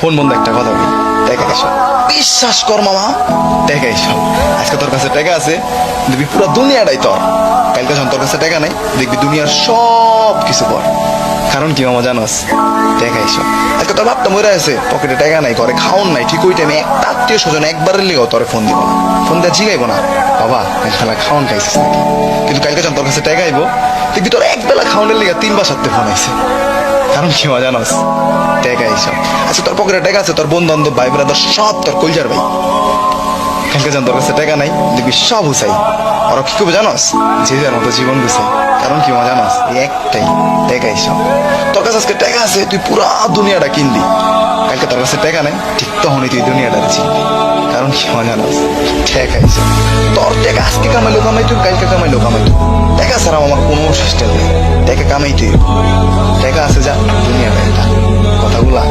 Phone বন্ধ একটা কথা বলি, টাকা এসব বিশ্বাস কর মামা, টাকা এসব আজকে তোর কাছে টাকা আছে, দেখবি পুরো দুনিয়াটাই তোর। কালকে যখন তোর কাছে টাকা নাই, দেখবি দুনিয়ার সব কিছু পর। কারণ কি মামা জানোস, টাকা এসব আজকে তোর বাপটা মরে আছে, পকেটে টাকা নাই, ঘরে খাওন নাই, ঠিক ওই টাইমে একটা আত্মীয় স্বজন একবারের লিগেও তোরে ফোন দিব না, ফোন দিয়ে জিগাইবো না বাবা খেলা খাওয়ান খাইছিস নাকি। কিন্তু কালকে যখন তোর কাছে টাকা আইবো, দেখবি তোর এক বেলা খাওয়ানোর লিগে 3 বা 4টে ফোন আইছে। কারণ কি মজা জানোস, টাকা এইসব আচ্ছা তোর পকেটে টাকা আছে, তোর বন্ধু বান্ধব ভাই ব্রাদার সব তোর কলজার ভাই। কালকে যখন তোর কাছে টাকা নাই, দেখবি সব হুসাই। ওরা কি করবে জানোস, যে যার মতো জীবন গুছাই। কারণ কি মজা জানোস, এই একটাই টাকা এইসব। তোর কাছে আজকে টাকা আছে, তুই পুরা দুনিয়াটা কিনলি। কালকে তোর কাছে টাকা নাই, ঠিক তখনই তুই দুনিয়াটা চিনবি। কারণ কি মজা জানোস, টাকা এইসব। তোর টাকা আজকে কামাইলো কামাইতো, কালকে কামাইলো কামাইতো। টাকা ছাড়া আমার কোনো সিস্টেম নেই, টাকা কামাইতে টাকা আছে যা দুনিয়াটা এটা কথাগুলা